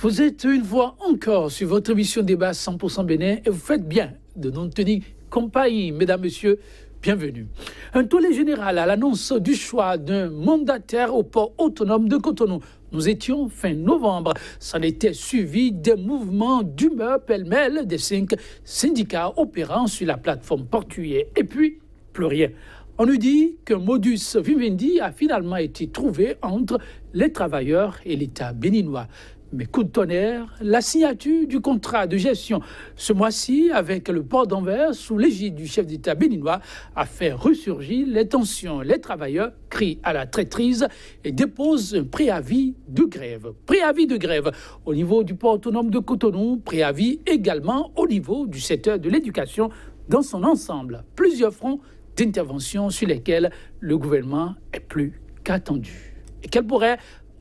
Vous êtes une fois encore sur votre émission débat 100% Bénin et vous faites bien de nous tenir compagnie, mesdames, messieurs. Bienvenue. Un tollé général à l'annonce du choix d'un mandataire au port autonome de Cotonou. Nous étions fin novembre. S'en était suivi des mouvements d'humeur pêle-mêle des 5 syndicats opérant sur la plateforme portuaire. Et puis, plus rien. On nous dit qu'un modus vivendi a finalement été trouvé entre les travailleurs et l'État béninois. Mais coup de tonnerre, la signature du contrat de gestion ce mois-ci avec le port d'Anvers sous l'égide du chef d'État béninois a fait ressurgir les tensions. Les travailleurs crient à la traîtrise et déposent un préavis de grève. Préavis de grève au niveau du port autonome de Cotonou, préavis également au niveau du secteur de l'éducation dans son ensemble. Plusieurs fronts d'intervention sur lesquels le gouvernement est plus qu'attendu. Et quel pourrait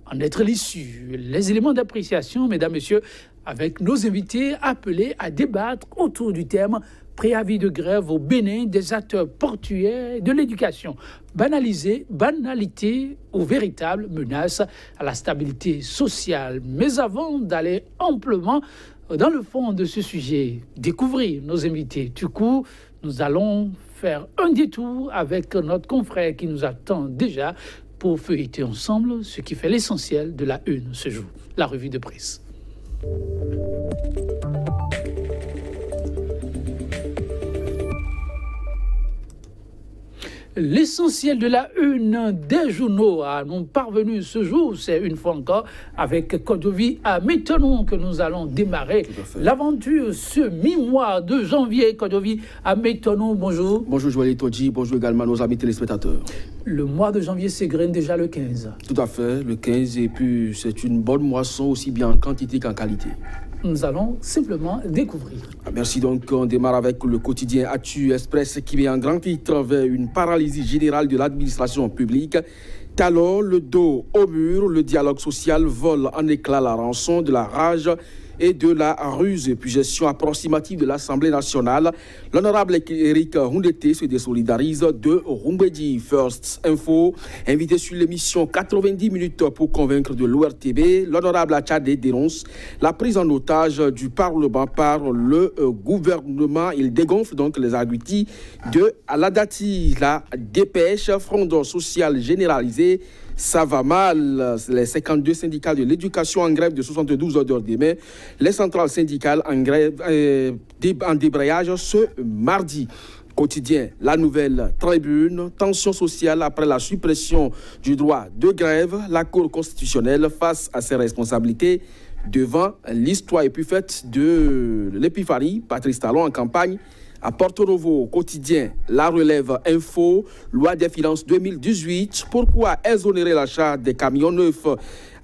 en être l'issue? Les éléments d'appréciation, mesdames, messieurs, avec nos invités appelés à débattre autour du thème préavis de grève au Bénin des acteurs portuaires de l'éducation. Banalité ou véritable menace à la stabilité sociale. Mais avant d'aller amplement dans le fond de ce sujet, découvrir nos invités, du coup, nous allons faire un détour avec notre confrère qui nous attend déjà pour feuilleter ensemble ce qui fait l'essentiel de la une ce jour, la revue de presse. L'essentiel de la une des journaux à nous parvenu ce jour, c'est une fois encore avec Kodovi à Métonou que nous allons démarrer l'aventure ce mi-mois de janvier. Kodovi à Métonou, bonjour. Bonjour Joël Todji, bonjour également nos amis téléspectateurs. Le mois de janvier s'égrène déjà le 15. Tout à fait, le 15, et puis c'est une bonne moisson aussi bien en quantité qu'en qualité. Nous allons simplement découvrir. Merci donc, on démarre avec le quotidien Actu Express qui met en grand titre vers une paralysie générale de l'administration publique. Talon, le dos au mur, le dialogue social vole en éclats la rançon de la rage et de la ruse, puis gestion approximative de l'Assemblée nationale. L'honorable Eric Houndete se désolidarise de Rumbedi. First Info, invité sur l'émission 90 minutes pour convaincre de l'ORTB, l'honorable Achade dénonce la prise en otage du Parlement par le gouvernement. Il dégonfle donc les arguties de Aladati. La dépêche, Front social généralisé. Ça va mal. Les 52 syndicats de l'éducation en grève de 72 heures demain. Les centrales syndicales en grève en débrayage ce mardi. Quotidien, la nouvelle tribune, tension sociale après la suppression du droit de grève. La Cour constitutionnelle face à ses responsabilités devant l'histoire et puis faite de l'épiphanie. Patrice Talon en campagne à Porto Novo. Quotidien, la relève info, loi des finances 2018. Pourquoi exonérer l'achat des camions neufs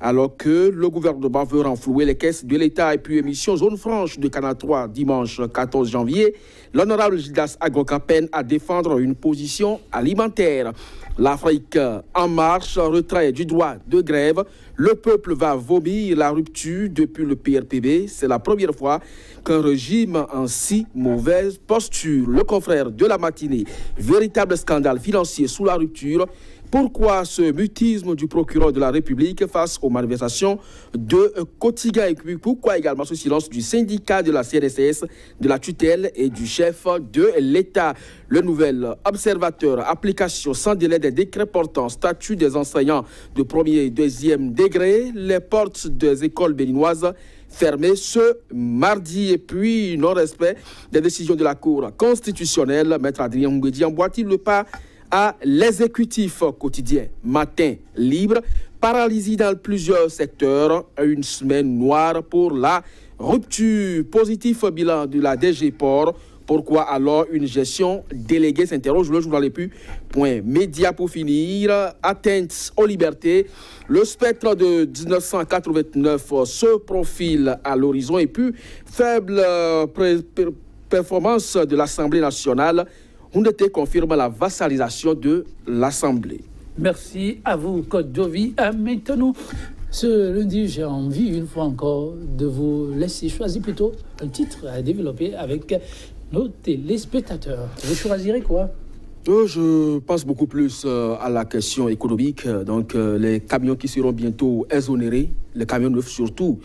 alors que le gouvernement veut renflouer les caisses de l'État? Et puis émission Zone Franche de Canal 3 dimanche 14 janvier. L'honorable Gildas Agoka peine à défendre une position alimentaire. L'Afrique en marche, retrait du droit de grève. Le peuple va vomir la rupture depuis le PRPB. C'est la première fois qu'un régime en si mauvaise posture. Le confrère de la matinée, véritable scandale financier sous la rupture. Pourquoi ce mutisme du procureur de la République face aux manifestations de Kotiga? Et puis pourquoi également ce silence du syndicat de la CNSS, de la tutelle et du chef de l'État? Le nouvel observateur, application sans délai des décrets portant statut des enseignants de premier et deuxième degré. Les portes des écoles béninoises fermées ce mardi. Et puis non-respect des décisions de la Cour constitutionnelle. Maître Adrien Mbedi emboîte-t-il le pas à l'exécutif? Quotidien, matin libre, paralysie dans plusieurs secteurs, une semaine noire pour la rupture. Positif bilan de la DG Port. Pourquoi alors une gestion déléguée, s'interroge le journal Les Pu. Point média pour finir, atteinte aux libertés. Le spectre de 1989 se profile à l'horizon et puis faible performance de l'Assemblée nationale. Houndete confirme la vassalisation de l'Assemblée. Merci à vous, Kodovi. Maintenant, ce lundi, j'ai envie, une fois encore, de vous laisser choisir plutôt un titre à développer avec nos téléspectateurs. Vous choisirez quoi? Je pense beaucoup plus à la question économique. Donc, les camions qui seront bientôt exonérés, les camions neufs surtout,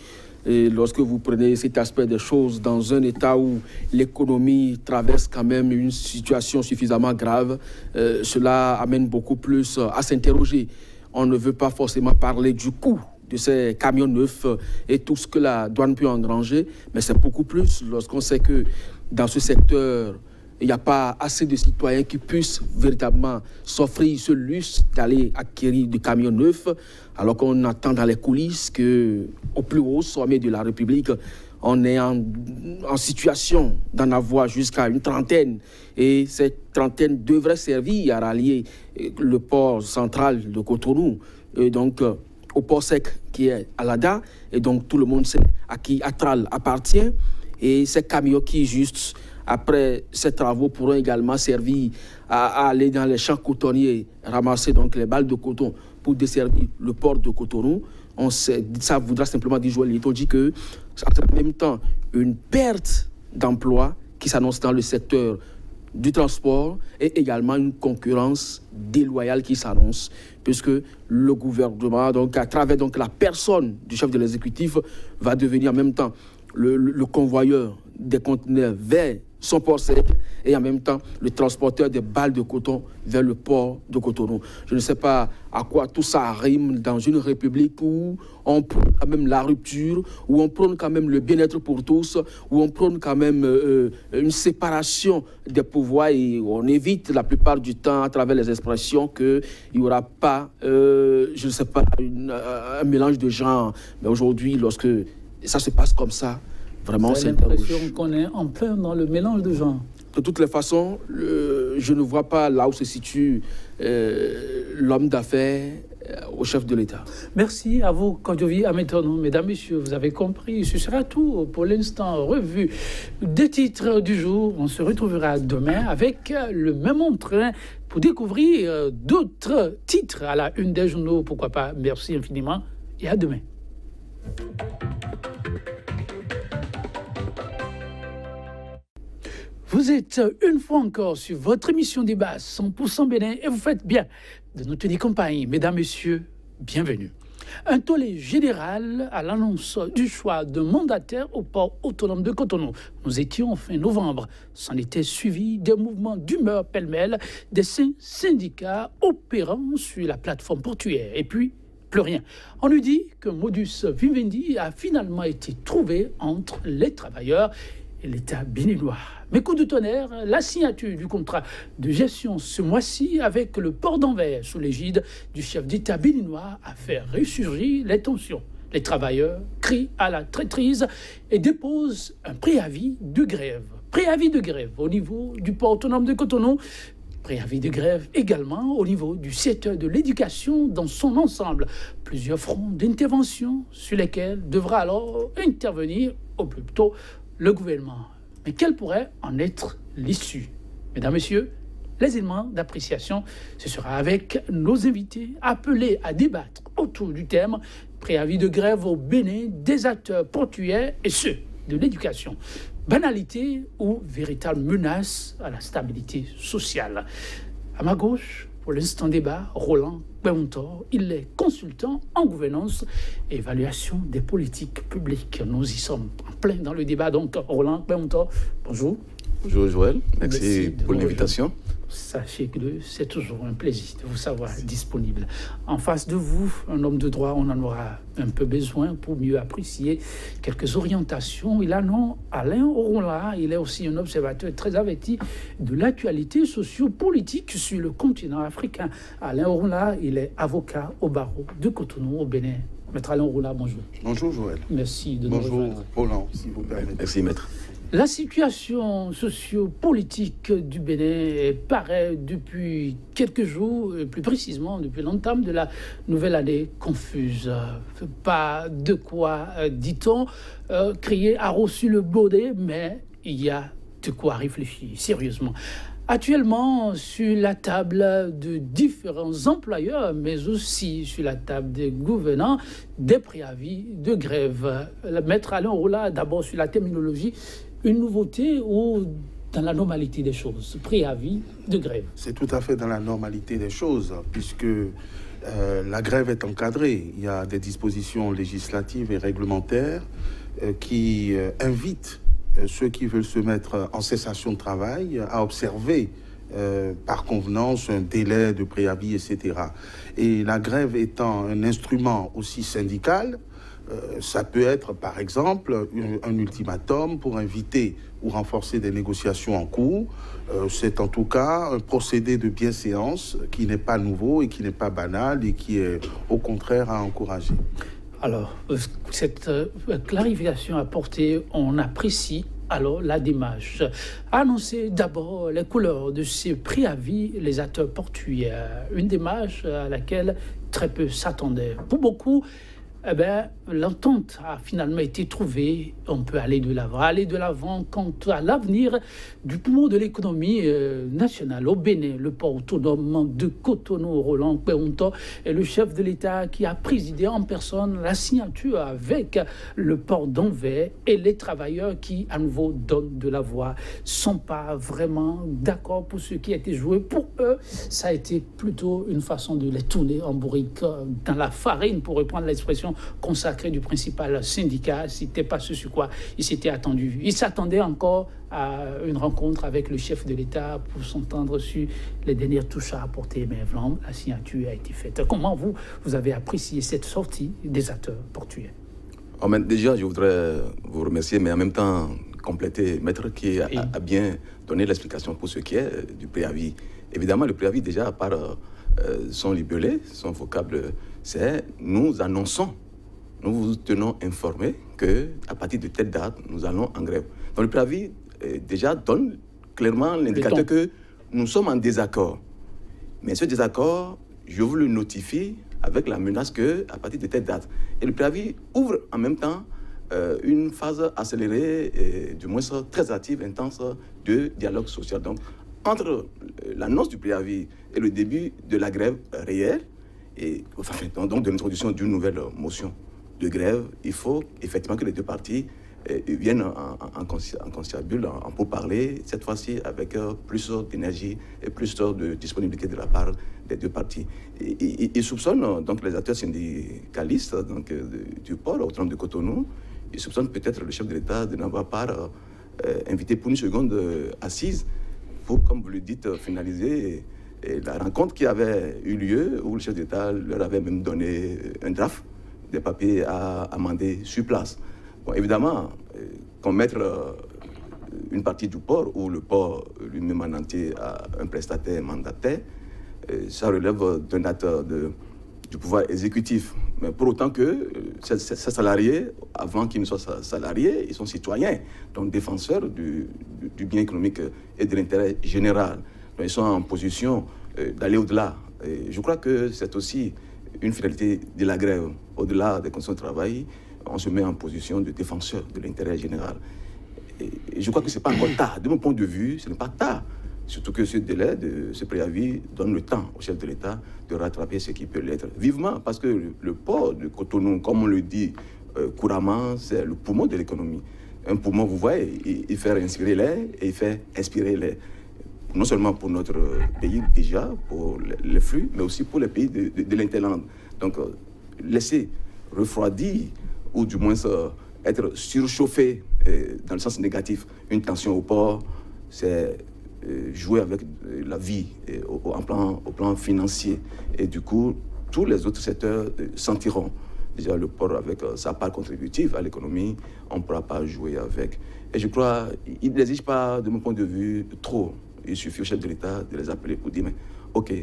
Et lorsque vous prenez cet aspect des choses dans un état où l'économie traverse quand même une situation suffisamment grave, cela amène beaucoup plus à s'interroger. On ne veut pas forcément parler du coût de ces camions neufs et tout ce que la douane peut engranger, mais c'est beaucoup plus lorsqu'on sait que dans ce secteur, il n'y a pas assez de citoyens qui puissent véritablement s'offrir ce luxe d'aller acquérir des camions neufs, alors qu'on attend dans les coulisses qu'au plus haut sommet de la République, on est en situation d'en avoir jusqu'à une trentaine. Et cette trentaine devrait servir à rallier le port central de Cotonou, et donc au port sec qui est à Lada. Et donc tout le monde sait à qui Atral appartient. Et ces camions qui, juste après ces travaux, pourront également servir à aller dans les champs cotonniers, ramasser donc les balles de coton pour desservir le port de Cotonou. Ça voudra simplement dire, Joël, on dit que ça en même temps une perte d'emploi qui s'annonce dans le secteur du transport et également une concurrence déloyale qui s'annonce, puisque le gouvernement, donc, à travers donc, la personne du chef de l'exécutif, va devenir en même temps le convoyeur des conteneurs vers son port sec et en même temps le transporteur des balles de coton vers le port de Cotonou. Je ne sais pas à quoi tout ça rime dans une république où on prône quand même la rupture, où on prône quand même le bien-être pour tous, où on prône quand même une séparation des pouvoirs et on évite la plupart du temps à travers les expressions qu'il n'y aura pas, je ne sais pas, un mélange de genres. Mais aujourd'hui, lorsque ça se passe comme ça, vraiment, c'est l'impression qu'on est en plein dans le mélange de genres. De toutes les façons, je ne vois pas là où se situe l'homme d'affaires au chef de l'État. Merci à vous, Kodjovi Ametono. Mesdames, Messieurs, vous avez compris. Ce sera tout pour l'instant. Revue des titres du jour. On se retrouvera demain avec le même entrain pour découvrir d'autres titres à la une des journaux. Pourquoi pas. Merci infiniment et à demain. Vous êtes une fois encore sur votre émission débat 100% Bénin et vous faites bien de nous tenir compagnie. Mesdames, Messieurs, bienvenue. Un tollé général à l'annonce du choix de mandataire au port autonome de Cotonou. Nous étions fin novembre. S'en était suivi des mouvements d'humeur pêle-mêle des syndicats opérant sur la plateforme portuaire. Et puis, plus rien. On nous dit que modus vivendi a finalement été trouvé entre les travailleurs et l'État béninois. Mais coup de tonnerre, la signature du contrat de gestion ce mois-ci avec le port d'Anvers sous l'égide du chef d'État béninois a fait ressurgir les tensions. Les travailleurs crient à la traîtrise et déposent un préavis de grève. Préavis de grève au niveau du port autonome de Cotonou. Préavis de grève également au niveau du secteur de l'éducation dans son ensemble. Plusieurs fronts d'intervention sur lesquels devra alors intervenir au plus tôt le gouvernement. Mais quelle pourrait en être l'issue? Mesdames, Messieurs, les éléments d'appréciation, ce sera avec nos invités appelés à débattre autour du thème préavis de grève au Bénin des acteurs portuaires et ceux de l'éducation. Banalité ou véritable menace à la stabilité sociale. À ma gauche, pour l'instant débat, Roland Kpeuntor. Il est consultant en gouvernance et évaluation des politiques publiques. Nous y sommes en plein dans le débat. Donc, Roland Kpeuntor, bonjour. Bonjour Joël, merci pour l'invitation. Sachez que c'est toujours un plaisir de vous savoir disponible. En face de vous, un homme de droit, on en aura un peu besoin pour mieux apprécier quelques orientations. Il a nom Alain Oronla, il est aussi un observateur très averti de l'actualité sociopolitique sur le continent africain. Alain Oronla, il est avocat au barreau de Cotonou au Bénin. Maître Alain Oronla, bonjour. Bonjour Joël. Merci de nous rejoindre. Bonjour Roland, si vous permettez. Merci maître. La situation sociopolitique du Bénin paraît depuis quelques jours, plus précisément depuis l'entame de la nouvelle année, confuse. Pas de quoi, dit-on, crier à sur le baudet, mais il y a de quoi réfléchir sérieusement. Actuellement, sur la table de différents employeurs, mais aussi sur la table des gouvernants, des préavis de grève. Maître Alain Oronla, d'abord sur la terminologie, une nouveauté ou dans la normalité des choses, préavis de grève? C'est tout à fait dans la normalité des choses, puisque La grève est encadrée. Il y a des dispositions législatives et réglementaires qui invitent ceux qui veulent se mettre en cessation de travail à observer par convenance un délai de préavis, etc. Et la grève étant un instrument aussi syndical, ça peut être, par exemple, un ultimatum pour inviter ou renforcer des négociations en cours. C'est en tout cas un procédé de bienséance qui n'est pas nouveau et qui n'est pas banal et qui est au contraire à encourager. Alors, cette clarification apportée, on apprécie alors la démarche. Annoncer d'abord les couleurs de ces préavis, les acteurs portuaires. Une démarche à laquelle très peu s'attendaient. Pour beaucoup, eh bien, l'entente a finalement été trouvée. On peut aller de l'avant quant à l'avenir du poumon de l'économie nationale au Bénin. Le port autonome de Cotonou, Roland Kpeunto, est le chef de l'État qui a présidé en personne la signature avec le port d'Anvers et les travailleurs qui, à nouveau, donnent de la voix. Sont pas vraiment d'accord pour ce qui a été joué. Pour eux, ça a été plutôt une façon de les tourner en bourrique dans la farine, pour reprendre l'expression consacrée du principal syndicat. C'était pas ce sur quoi il s'était attendu. Il s'attendait encore à une rencontre avec le chef de l'État pour s'entendre sur les dernières touches à apporter. Mais vraiment, la signature a été faite. Comment vous avez apprécié cette sortie des acteurs portuaires? Déjà, je voudrais vous remercier, mais en même temps compléter Maître qui a bien donné l'explication pour ce qui est du préavis. Évidemment, le préavis, déjà, par son libellé, son vocable, c'est « nous annonçons ». Nous vous tenons informés qu'à partir de telle date, nous allons en grève. Donc le préavis, déjà, donne clairement l'indicateur que nous sommes en désaccord. Mais ce désaccord, je vous le notifie avec la menace qu'à partir de telle date. Et le préavis ouvre en même temps une phase accélérée, et du moins très active, intense, de dialogue social. Donc, entre l'annonce du préavis et le début de la grève réelle, et donc de l'introduction d'une nouvelle motion de grève, il faut effectivement que les deux parties viennent en conciliabule, en pourparlers, cette fois-ci avec plus d'énergie et plus de disponibilité de la part des deux parties. Ils soupçonnent donc les acteurs syndicalistes donc, du port autonome de Cotonou, ils soupçonnent peut-être le chef de l'État de n'avoir pas invité pour une seconde assise pour, comme vous le dites, finaliser la rencontre qui avait eu lieu, où le chef d'État leur avait même donné un draft des papiers à amender sur place. Bon, évidemment, commettre une partie du port, ou le port lui-même en entier à un prestataire mandataire, ça relève d'un acte du pouvoir exécutif. Mais pour autant que ces salariés, avant qu'ils ne soient salariés, ils sont citoyens, donc défenseurs du bien économique et de l'intérêt général. Donc ils sont en position d'aller au-delà. Je crois que c'est aussi une finalité de la grève. Au-delà des conditions de travail, on se met en position de défenseur de l'intérêt général. Et je crois que ce n'est pas encore tard. De mon point de vue, ce n'est pas tard. Surtout que ce délai, ce préavis, donne le temps au chef de l'État de rattraper ce qui peut l'être. Vivement, parce que le port de Cotonou, comme on le dit couramment, c'est le poumon de l'économie. Un poumon, vous voyez, il fait respirer l'air et il fait expirer l'air. Non seulement pour notre pays déjà, pour les flux, mais aussi pour les pays de l'Interland. Donc, laisser refroidir, ou du moins être surchauffé dans le sens négatif, une tension au port, c'est jouer avec la vie au plan financier. Et du coup, tous les autres secteurs sentiront. Déjà, le port, avec sa part contributive à l'économie, on ne pourra pas jouer avec. Et je crois, il n'exige pas, de mon point de vue, trop. Il suffit au chef de l'État de les appeler pour dire, mais OK,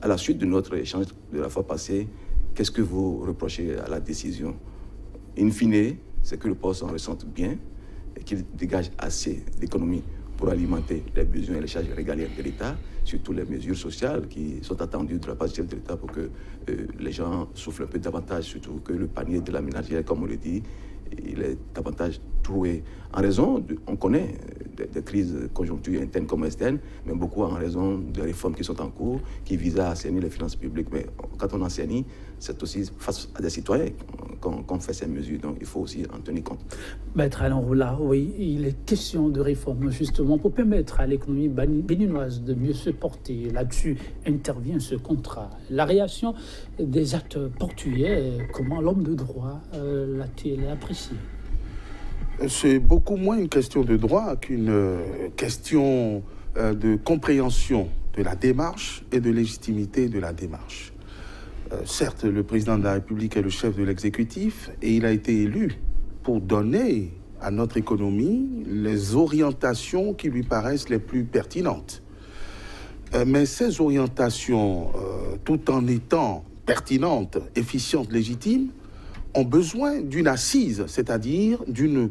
à la suite de notre échange de la fois passée, qu'est-ce que vous reprochez à la décision? In fine, c'est que le port s'en ressente bien et qu'il dégage assez d'économie pour alimenter les besoins et les charges régaliennes de l'État, surtout les mesures sociales qui sont attendues de la part du chef de l'État pour que les gens soufflent un peu davantage, surtout que le panier de la ménagère, comme on le dit, il est davantage troué en raison, on connaît des crises conjoncturelles internes comme externes, mais beaucoup en raison des réformes qui sont en cours, qui visent à assainir les finances publiques. Mais quand on assainit, c'est aussi face à des citoyens qu'on fait ces mesures. Donc il faut aussi en tenir compte. Maître Alain Roula, oui, il est question de réforme justement pour permettre à l'économie béninoise de mieux se porter. Là-dessus intervient ce contrat. La réaction des acteurs portugais, comment l'homme de droit l'a-t-il apprécié? C'est beaucoup moins une question de droit qu'une question de compréhension de la démarche et de légitimité de la démarche. Certes, le président de la République est le chef de l'exécutif et il a été élu pour donner à notre économie les orientations qui lui paraissent les plus pertinentes. Mais ces orientations, tout en étant pertinentes, efficientes, légitimes, ont besoin d'une assise, c'est-à-dire d'une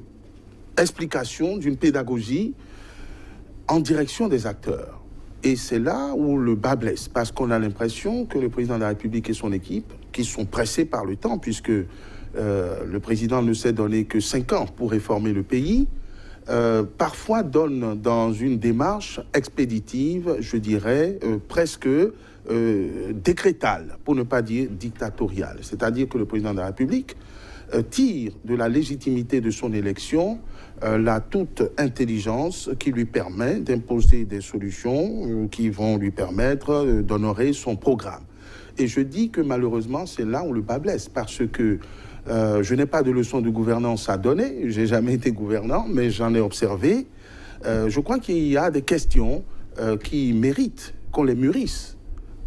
explication, d'une pédagogie en direction des acteurs. Et c'est là où le bas blesse, parce qu'on a l'impression que le président de la République et son équipe, qui sont pressés par le temps, puisque le président ne s'est donné que 5 ans pour réformer le pays, parfois donnent dans une démarche expéditive, je dirais, presque décrétale, pour ne pas dire dictatoriale. C'est-à-dire que le président de la République tire de la légitimité de son élection la toute intelligence qui lui permet d'imposer des solutions qui vont lui permettre d'honorer son programme. Et je dis que malheureusement, c'est là où le bas blesse, parce que je n'ai pas de leçon de gouvernance à donner, j'ai jamais été gouvernant, mais j'en ai observé. Je crois qu'il y a des questions qui méritent qu'on les mûrisse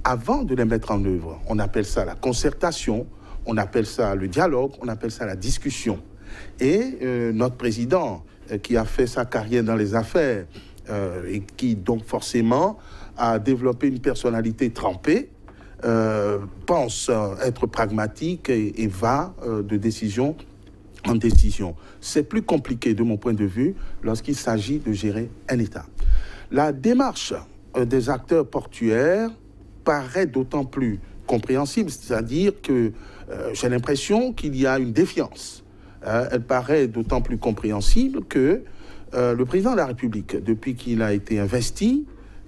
avant de les mettre en œuvre. On appelle ça la concertation, on appelle ça le dialogue, on appelle ça la discussion. Et notre président, qui a fait sa carrière dans les affaires, et qui donc forcément a développé une personnalité trempée, pense être pragmatique et va de décision en décision. C'est plus compliqué de mon point de vue lorsqu'il s'agit de gérer un État. La démarche des acteurs portuaires paraît d'autant plus compréhensible, c'est-à-dire que j'ai l'impression qu'il y a une défiance. Elle paraît d'autant plus compréhensible que le président de la République, depuis qu'il a été investi,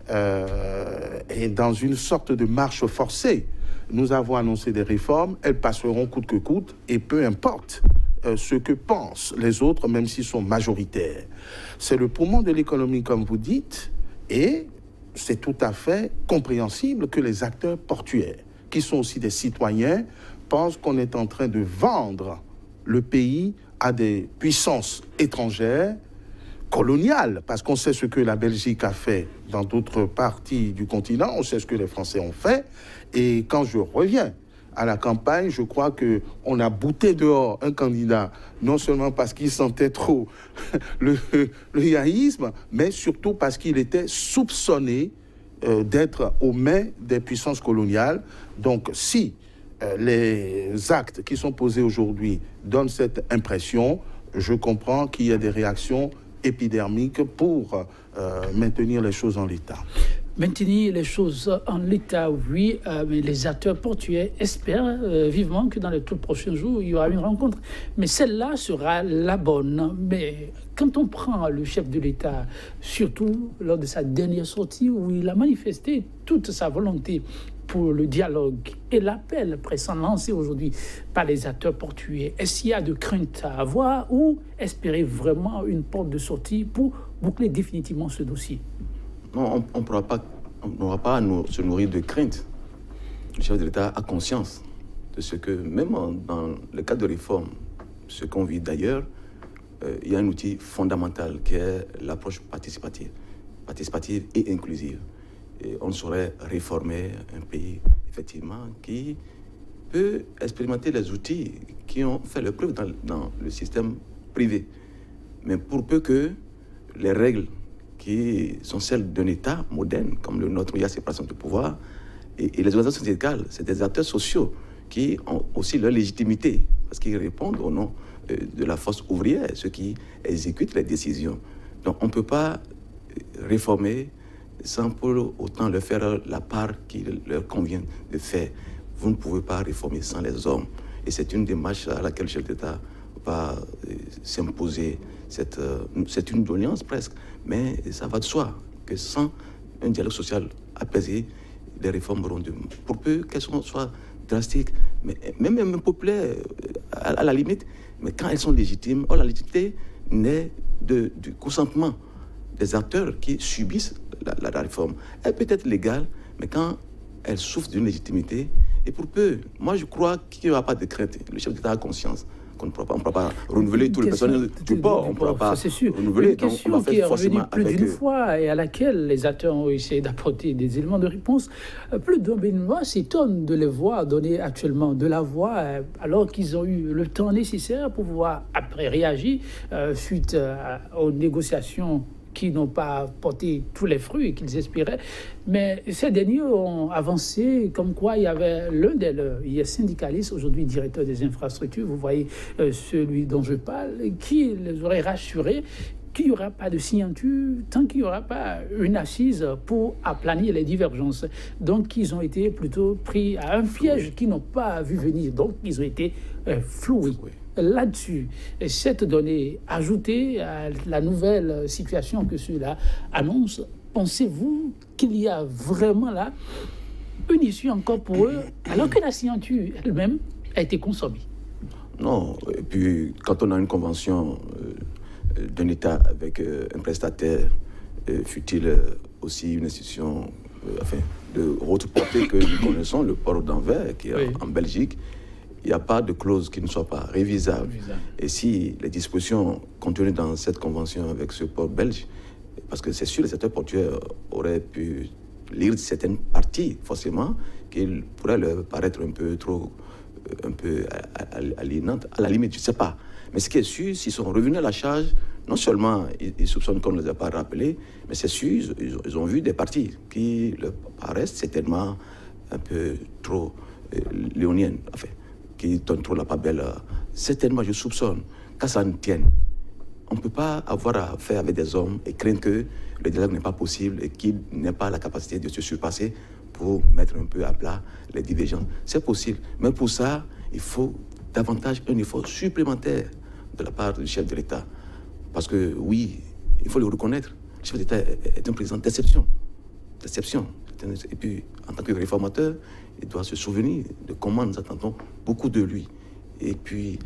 est dans une sorte de marche forcée. Nous avons annoncé des réformes, elles passeront coûte que coûte, et peu importe ce que pensent les autres, même s'ils sont majoritaires. C'est le poumon de l'économie, comme vous dites, et c'est tout à fait compréhensible que les acteurs portuaires, qui sont aussi des citoyens, pensent qu'on est en train de vendre le pays à des puissances étrangères, coloniales, parce qu'on sait ce que la Belgique a fait dans d'autres parties du continent, on sait ce que les Français ont fait, et quand je reviens à la campagne, je crois qu'on a bouté dehors un candidat, non seulement parce qu'il sentait trop le yaïsme, mais surtout parce qu'il était soupçonné d'être aux mains des puissances coloniales. Donc si les actes qui sont posés aujourd'hui donnent cette impression, je comprends qu'il y a des réactions épidermiques pour maintenir les choses en l'état. Maintenir les choses en l'état, oui, mais les acteurs portuaires espèrent vivement que dans les tout prochains jours, il y aura une rencontre. Mais celle-là sera la bonne. Mais quand on prend le chef de l'État, surtout lors de sa dernière sortie, où il a manifesté toute sa volonté pour le dialogue et l'appel pressant lancé aujourd'hui par les acteurs portuaires, est-ce qu'il y a de craintes à avoir ou espérer vraiment une porte de sortie pour boucler définitivement ce dossier? Non, on n'aura pas à se nourrir de crainte. Le chef de l'État a conscience de ce que, même dans le cadre de réforme, ce qu'on vit d'ailleurs, il y a un outil fondamental qui est l'approche participative et inclusive. Et on saurait réformer un pays, effectivement, qui peut expérimenter les outils qui ont fait leur preuve dans le système privé. Mais pour peu que les règles qui sont celles d'un État moderne, comme le nôtre, où il y a séparation de pouvoir, et les organisations syndicales, c'est des acteurs sociaux qui ont aussi leur légitimité, parce qu'ils répondent au nom de la force ouvrière, ceux qui exécutent les décisions. Donc on ne peut pas réformer sans pour autant leur faire la part qui leur convient de faire. Vous ne pouvez pas réformer sans les hommes. Et c'est une démarche à laquelle le chef d'État pas s'imposer. C'est une doléance presque, mais ça va de soi que sans un dialogue social apaisé, les réformes auront pour peu qu'elles soient drastiques, mais même populaires à la limite, mais quand elles sont légitimes, la légitimité naît du consentement des acteurs qui subissent la réforme. Elle peut être légale, mais quand elle souffre d'une légitimité, et pour peu, moi je crois qu'il n'y aura pas de crainte. Le chef d'État a conscience qu'on ne pourra pas renouveler tout le personnel du port. On ne pourra pas renouveler. Une question qui est revenue plus d'une fois et à laquelle les acteurs ont essayé d'apporter des éléments de réponse. Plus d'un Béninois s'étonne de les voir donner actuellement de la voix alors qu'ils ont eu le temps nécessaire pour pouvoir après réagir suite aux négociations qui n'ont pas porté tous les fruits qu'ils espéraient. Mais ces derniers ont avancé comme quoi il y avait l'un des leurs, il est syndicaliste, aujourd'hui directeur des infrastructures, vous voyez celui dont je parle, qui les aurait rassurés qu'il n'y aura pas de signature tant qu'il n'y aura pas une assise pour aplanir les divergences. Donc, ils ont été plutôt pris à un piège qu'ils n'ont pas vu venir. Donc, ils ont été floués. Là-dessus, cette donnée ajoutée à la nouvelle situation que cela annonce, pensez-vous qu'il y a vraiment là une issue encore pour eux, alors que la signature elle-même a été consommée? Non, et puis quand on a une convention d'un État avec un prestataire, fut-il aussi une institution de haute portée que nous connaissons, le port d'Anvers, qui est en Belgique, il n'y a pas de clause qui ne soit pas révisable. Et si les dispositions contenues dans cette convention avec ce port belge, parce que c'est sûr, les secteurs portuaires auraient pu lire certaines parties, forcément, qui pourraient leur paraître un peu aliénantes. À la limite, je ne sais pas. Mais ce qui est sûr, s'ils sont revenus à la charge, non seulement ils soupçonnent qu'on ne les a pas rappelés, mais c'est sûr, ils ont vu des parties qui leur paraissent certainement un peu trop léoniennes, qui donnent trop la part belle. Certainement, je soupçonne qu'à ça ne tienne. On ne peut pas avoir à faire avec des hommes et craindre que le dialogue n'est pas possible et qu'ils n'aient pas la capacité de se surpasser pour mettre un peu à plat les divergences. C'est possible, mais pour ça, il faut davantage un effort supplémentaire de la part du chef de l'État. Parce que oui, il faut le reconnaître, le chef d'État est un président d'exception. Et puis, en tant que réformateur, il doit se souvenir de comment nous attendons beaucoup de lui. Et puis,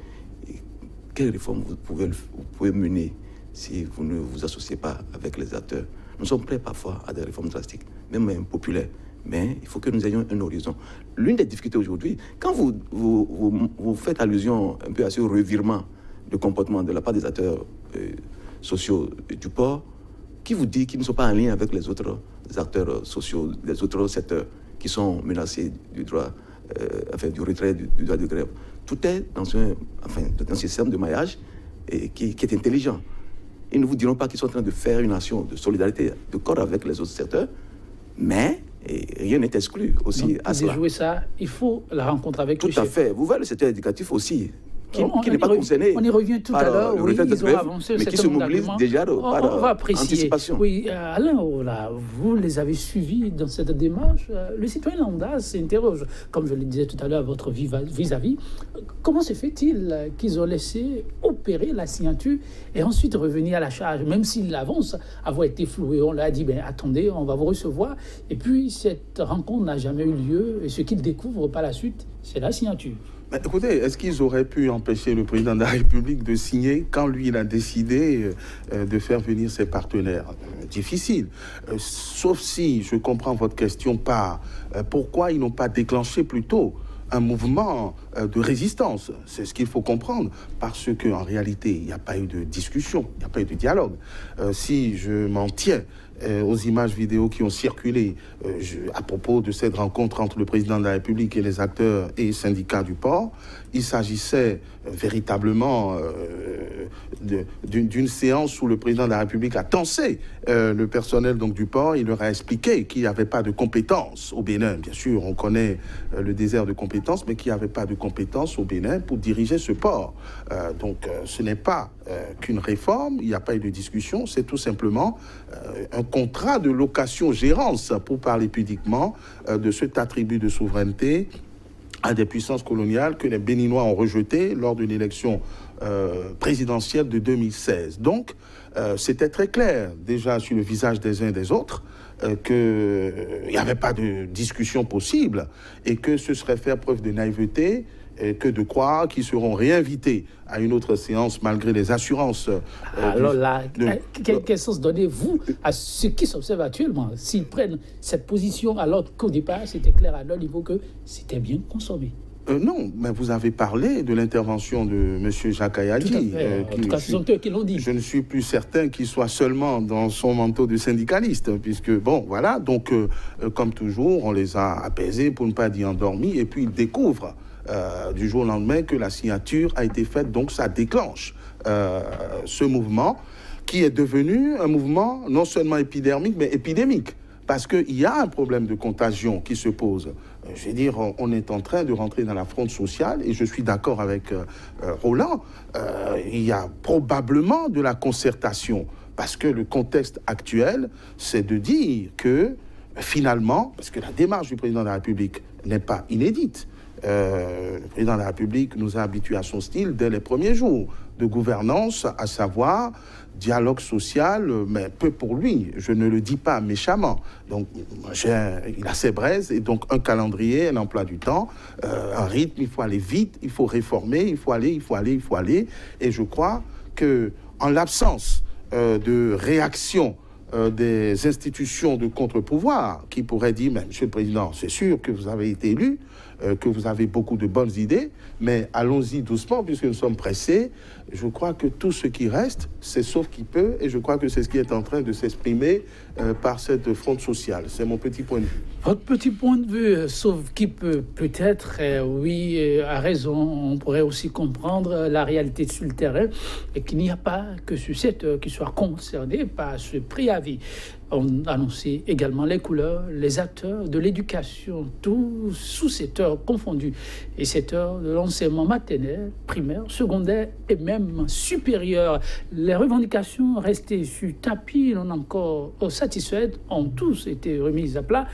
quelles réformes vous pouvez mener si vous ne vous associez pas avec les acteurs? Nous sommes prêts parfois à des réformes drastiques, même impopulaires. Mais il faut que nous ayons un horizon. L'une des difficultés aujourd'hui, quand vous faites allusion un peu à ce revirement de comportement de la part des acteurs sociaux du port, qui vous dit qu'ils ne sont pas en lien avec les autres acteurs sociaux, les autres secteurs qui sont menacés du droit, du retrait du droit de grève. Tout est dans un système de maillage qui est intelligent. Ils ne vous diront pas qu'ils sont en train de faire une action de solidarité de corps avec les autres secteurs, mais rien n'est exclu aussi. Donc, à cela. Pour déjouer ça, il faut la rencontre avec le chef. Tout à fait. Vous voyez le secteur éducatif aussi, qui n'est pas concerné. On y revient tout à l'heure, oui, ils ont avancé mais qui se mobilise déjà par on va apprécier. Anticipation. Oui, Alain, vous les avez suivis dans cette démarche. Le citoyen lambda s'interroge, comme je le disais tout à l'heure à votre vis-à-vis, comment se fait-il qu'ils ont laissé opérer la signature et ensuite revenir à la charge, même s'ils l'avancent, avoir été floués? On leur a dit, attendez, on va vous recevoir. Et puis, cette rencontre n'a jamais eu lieu. Et ce qu'ils découvrent par la suite, c'est la signature. Mais écoutez, est-ce qu'ils auraient pu empêcher le président de la République de signer quand lui, il a décidé de faire venir ses partenaires? Difficile. Sauf si je comprends votre question par pourquoi ils n'ont pas déclenché plus tôt un mouvement de résistance. C'est ce qu'il faut comprendre, parce qu'en réalité, il n'y a pas eu de discussion, il n'y a pas eu de dialogue. Si je m'en tiens aux images vidéo qui ont circulé à propos de cette rencontre entre le président de la République et les acteurs et syndicats du port, il s'agissait véritablement d'une séance où le président de la République a tensé le personnel donc, du port. Il leur a expliqué qu'il n'y avait pas de compétences au Bénin. Bien sûr, on connaît le désert de compétences, mais qu'il n'y avait pas de compétences au Bénin pour diriger ce port. Donc, ce n'est pas qu'une réforme, il n'y a pas eu de discussion, c'est tout simplement un contrat de location-gérance, pour parler pudiquement, de cet attribut de souveraineté à des puissances coloniales que les Béninois ont rejetées lors d'une élection présidentielle de 2016. Donc, c'était très clair, déjà sur le visage des uns et des autres, qu'il n'y avait pas de discussion possible et que ce serait faire preuve de naïveté que de croire qu'ils seront réinvités à une autre séance malgré les assurances. Alors là, quelle sens donnez-vous à ce qui s'observe actuellement? S'ils prennent cette position alors qu'au départ, c'était clair à leur niveau que c'était bien consommé? Non, mais vous avez parlé de l'intervention de M. Jacques Ayadi. En tout cas, ce sont eux qui l'ont dit. Je ne suis plus certain qu'il soit seulement dans son manteau de syndicaliste, puisque, bon, voilà, donc, comme toujours, on les a apaisés, pour ne pas dire endormis, et puis ils découvrent du jour au lendemain que la signature a été faite, donc ça déclenche ce mouvement qui est devenu un mouvement non seulement épidermique, mais épidémique. Parce qu'il y a un problème de contagion qui se pose. Je veux dire, on est en train de rentrer dans la fronde sociale, et je suis d'accord avec Roland, il y a probablement de la concertation, parce que le contexte actuel, c'est de dire que, finalement, parce que la démarche du président de la République n'est pas inédite, le président de la République nous a habitués à son style dès les premiers jours de gouvernance, à savoir dialogue social, mais peu pour lui. Je ne le dis pas méchamment. Donc, il a ses braises, et donc un calendrier, un emploi du temps, un rythme, il faut aller vite, il faut réformer, il faut aller. Et je crois que, en l'absence de réaction des institutions de contre-pouvoir qui pourraient dire, mais Monsieur le Président, c'est sûr que vous avez été élu, que vous avez beaucoup de bonnes idées, mais allons-y doucement puisque nous sommes pressés. Je crois que tout ce qui reste, c'est sauf qui peut, et je crois que c'est ce qui est en train de s'exprimer par cette fronde sociale. C'est mon petit point de vue. Votre petit point de vue, sauf qui peut, peut-être, oui, a raison. On pourrait aussi comprendre la réalité sur le terrain et qu'il n'y a pas que ce secteur qui soit concerné par ce préavis. On annonçait également les couleurs, les acteurs de l'éducation, tous sous-secteurs confondus, et secteurs de l'enseignement maternel, primaire, secondaire et même supérieur. Les revendications restées sur tapis, non encore satisfaites, ont tous été remises à plat.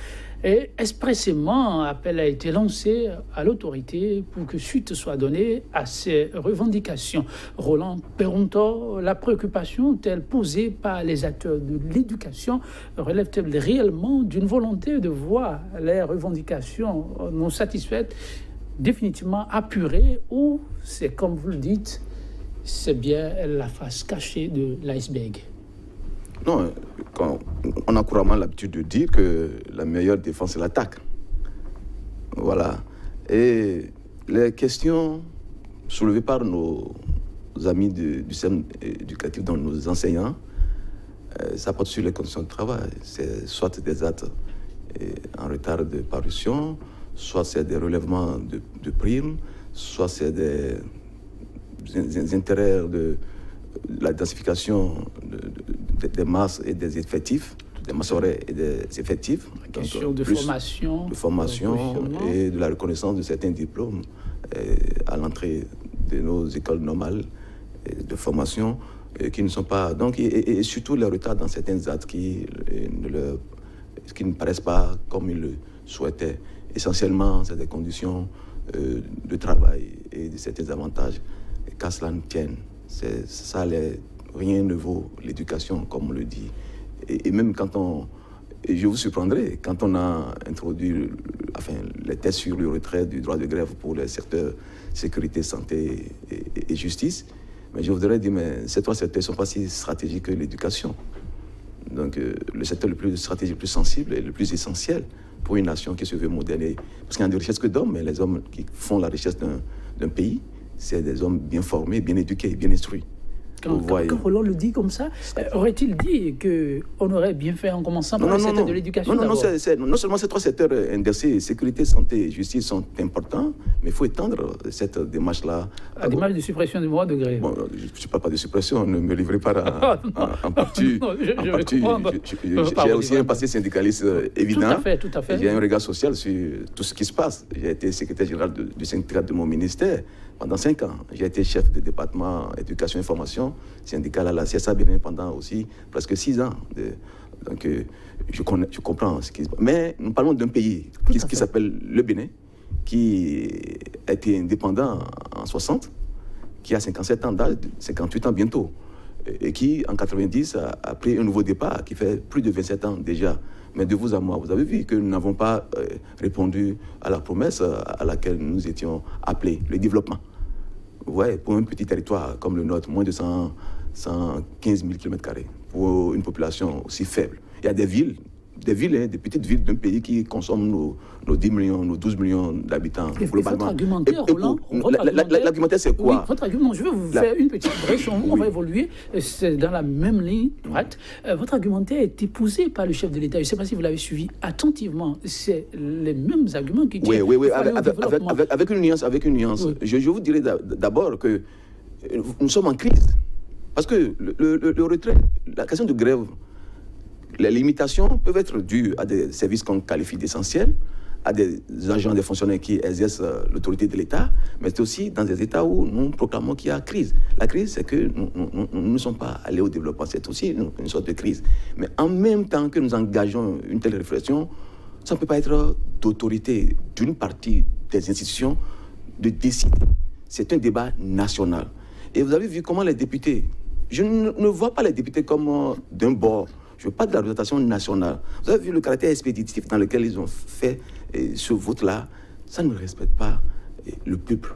Et expressément, un appel a été lancé à l'autorité pour que suite soit donnée à ces revendications. Roland Perrontor, la préoccupation telle posée par les acteurs de l'éducation relève-t-elle réellement d'une volonté de voir les revendications non satisfaites définitivement apurées, ou c'est comme vous le dites, c'est bien la face cachée de l'iceberg? Non, on a couramment l'habitude de dire que la meilleure défense, c'est l'attaque. Voilà. Et les questions soulevées par nos amis du système éducatif, dont nos enseignants, ça porte sur les conditions de travail. C'est soit des actes en retard de parution, soit c'est des relèvements de primes, soit c'est des intérêts de la densification des masses et des effectifs, des masses horaires et des effectifs. La question de formation et de la reconnaissance de certains diplômes à l'entrée de nos écoles normales de formation qui ne sont pas... Donc, et surtout les retards dans certains actes qui ne paraissent pas comme ils le souhaitaient. Essentiellement, c'est des conditions de travail et de certains avantages, qu'à cela ne tienne. Ça, rien ne vaut l'éducation, comme on le dit. Et même quand je vous surprendrai, quand on a introduit les tests sur le retrait du droit de grève pour les secteurs sécurité, santé et justice, mais je voudrais dire, mais ces trois secteurs ne sont pas si stratégiques que l'éducation. Donc, le secteur le plus stratégique, le plus sensible et le plus essentiel pour une nation qui se veut moderne. Parce qu'il y a de richesses que d'hommes, mais les hommes qui font la richesse d'un pays, c'est des hommes bien formés, bien éduqués, bien instruits. Quand Roland le dit comme ça, aurait-il dit qu'on aurait bien fait en commençant par le secteur de l'éducation? Non, non seulement ces trois secteurs indexés, sécurité, santé et justice, sont importants, mais il faut étendre cette démarche-là. La démarche de suppression du droit de grève. Bon, je ne parle pas de suppression, ne me livrez pas en partie. J'ai aussi un passé syndicaliste évident. Tout à fait. J'ai un regard social sur tout ce qui se passe. J'ai été secrétaire général du syndicat de mon ministère pendant 5 ans. J'ai été chef de département éducation et formation syndicale à la CSA Bénin pendant aussi presque 6 ans. Donc je comprends ce qui se passe. Mais nous parlons d'un pays qui s'appelle le Bénin, qui a été indépendant en 60, qui a 57 ans d'âge, 58 ans bientôt, et qui, en 90, a pris un nouveau départ, qui fait plus de 27 ans déjà. Mais de vous à moi, vous avez vu que nous n'avons pas répondu à la promesse à laquelle nous étions appelés, le développement. Ouais, pour un petit territoire comme le nôtre, moins de 115 000 km², pour une population aussi faible. Il y a des villes, des petites villes d'un pays qui consomment nos 10 millions, nos 12 millions d'habitants globalement. Votre argumentaire, Roland, l'argumentaire, c'est quoi? Oui, votre argument, je vais vous faire une petite brèche, on va évoluer, c'est dans la même ligne droite. Votre argumentaire est épousé par le chef de l'État. Je ne sais pas si vous l'avez suivi attentivement. C'est les mêmes arguments qui tiennent. Oui, avec une nuance. Oui. Je vous dirais d'abord que nous sommes en crise. Parce que le retrait, la question de grève, les limitations peuvent être dues à des services qu'on qualifie d'essentiels, à des agents, des fonctionnaires qui exercent l'autorité de l'État, mais c'est aussi dans des États où nous proclamons qu'il y a crise. La crise, c'est que nous ne sommes pas allés au développement, c'est aussi une sorte de crise. Mais en même temps que nous engageons une telle réflexion, ça ne peut pas être d'autorité d'une partie des institutions de décider. C'est un débat national. Et vous avez vu comment les députés, je ne vois pas les députés comme d'un bord. Je ne veux pas de la représentation nationale. Vous avez vu le caractère expéditif dans lequel ils ont fait ce vote-là. Ça ne respecte pas le peuple.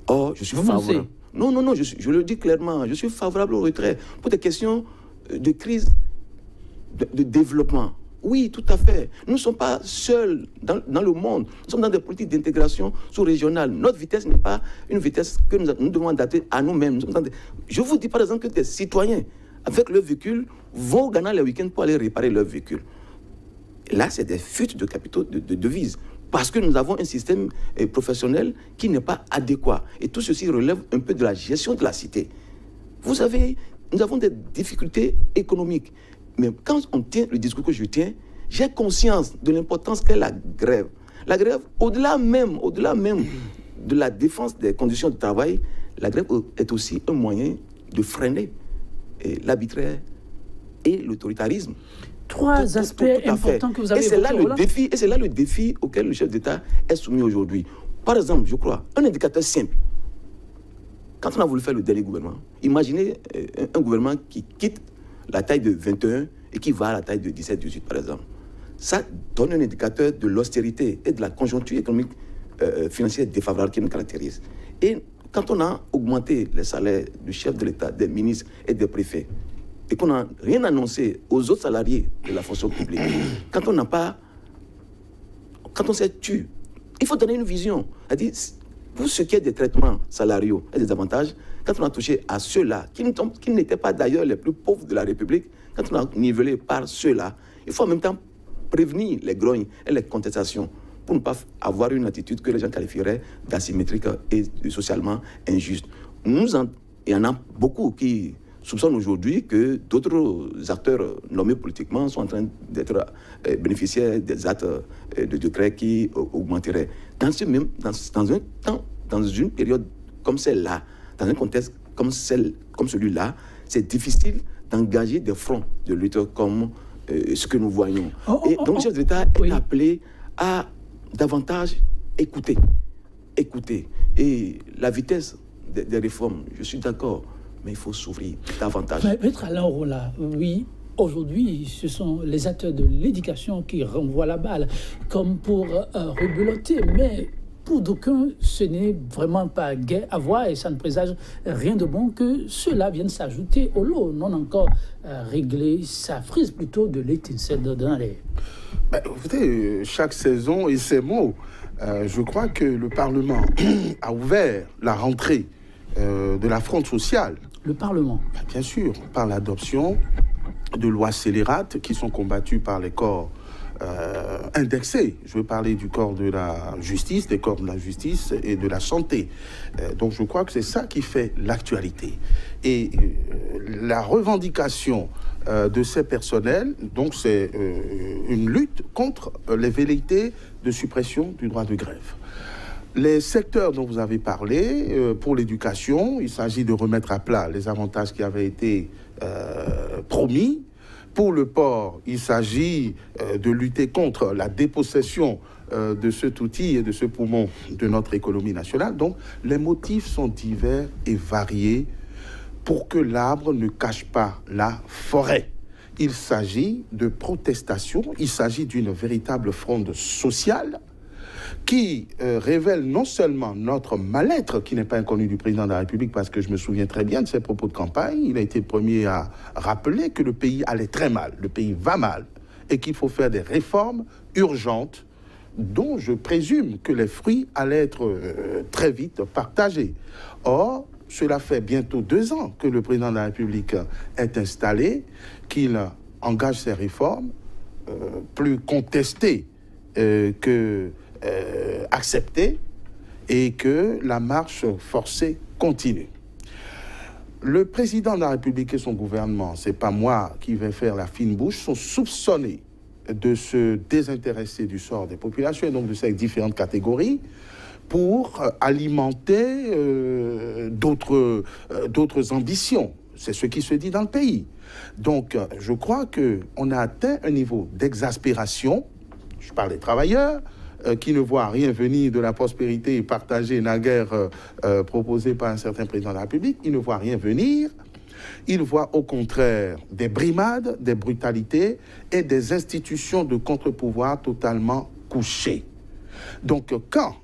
Or, je suis favorable. Non, je le dis clairement. Je suis favorable au retrait pour des questions de crise, de développement. Oui, tout à fait. Nous ne sommes pas seuls dans le monde. Nous sommes dans des politiques d'intégration sous-régionale. Notre vitesse n'est pas une vitesse que nous devons adapter à nous-mêmes. Je vous dis par exemple que des citoyens, avec leur véhicule, vont au Ghana les week-ends pour aller réparer leur véhicule. Et là, c'est des fuites de capitaux, de devises. Parce que nous avons un système professionnel qui n'est pas adéquat. Et tout ceci relève un peu de la gestion de la cité. Vous savez, nous avons des difficultés économiques. Mais quand on tient le discours que je tiens, j'ai conscience de l'importance qu'est la grève. La grève, au-delà même de la défense des conditions de travail, la grève est aussi un moyen de freiner l'arbitraire et l'autoritarisme. Trois aspects importants que vous avez évoqués. Et c'est là le défi auquel le chef d'État est soumis aujourd'hui. Par exemple, je crois, un indicateur simple. Quand on a voulu faire le dernier gouvernement, imaginez un gouvernement qui quitte la taille de 21 et qui va à la taille de 17-18, par exemple. Ça donne un indicateur de l'austérité et de la conjoncture économique financière défavorable qui nous caractérise. Et quand on a augmenté les salaires du chef de l'État, des ministres et des préfets, et qu'on n'a rien annoncé aux autres salariés de la fonction publique, quand on s'est tué, il faut donner une vision. C'est-à-dire, pour ce qui est des traitements salariaux et des avantages, quand on a touché à ceux-là, qui n'étaient pas d'ailleurs les plus pauvres de la République, quand on a nivelé par ceux-là, il faut en même temps prévenir les grognes et les contestations pour ne pas avoir une attitude que les gens qualifieraient d'asymétrique et socialement injuste. Il y en a beaucoup qui soupçonnent aujourd'hui que d'autres acteurs nommés politiquement sont en train d'être bénéficiaires des actes de décret qui augmenteraient. Dans une période comme celle-là, dans un contexte comme celui-là, c'est difficile d'engager des fronts de lutte comme ce que nous voyons. Donc le chef de l'État est appelé à davantage écouter. Et la vitesse des réformes, je suis d'accord, mais il faut s'ouvrir davantage. Maître Alain Rolla, oui, aujourd'hui, ce sont les acteurs de l'éducation qui renvoient la balle, comme pour rebeloter, mais pour d'aucuns, ce n'est vraiment pas gai à voir et ça ne présage rien de bon que cela vienne s'ajouter au lot non encore réglé. Ça frise plutôt de l'étincelle dans l'air. Écoutez, chaque saison et ses mots. Je crois que le Parlement a ouvert la rentrée de la fronde sociale. Le Parlement? Bien sûr, par l'adoption de lois scélérates qui sont combattues par les corps indexés. Je veux parler du corps de la justice, des corps de la justice et de la santé. Donc je crois que c'est ça qui fait l'actualité. Et la revendication de ces personnels, donc c'est une lutte contre les velléités de suppression du droit de grève. Les secteurs dont vous avez parlé, pour l'éducation, il s'agit de remettre à plat les avantages qui avaient été promis. Pour le port, il s'agit de lutter contre la dépossession de cet outil et de ce poumon de notre économie nationale. Donc, les motifs sont divers et variés pour que l'arbre ne cache pas la forêt. Il s'agit de protestation, il s'agit d'une véritable fronde sociale qui révèle non seulement notre mal-être, qui n'est pas inconnu du président de la République, parce que je me souviens très bien de ses propos de campagne. Il a été le premier à rappeler que le pays allait très mal, le pays va mal, et qu'il faut faire des réformes urgentes, dont je présume que les fruits allaient être très vite partagés. Or, cela fait bientôt 2 ans que le président de la République est installé, qu'il engage ses réformes, plus contestées que acceptées, et que la marche forcée continue. Le président de la République et son gouvernement, c'est pas moi qui vais faire la fine bouche, sont soupçonnés de se désintéresser du sort des populations et donc de ces différentes catégories pour alimenter d'autres ambitions. C'est ce qui se dit dans le pays. Donc, je crois qu'on a atteint un niveau d'exaspération. Je parle des travailleurs qui ne voient rien venir de la prospérité partagée naguère proposée par un certain président de la République. Ils ne voient rien venir. Ils voient au contraire des brimades, des brutalités et des institutions de contre-pouvoir totalement couchées. Donc, quand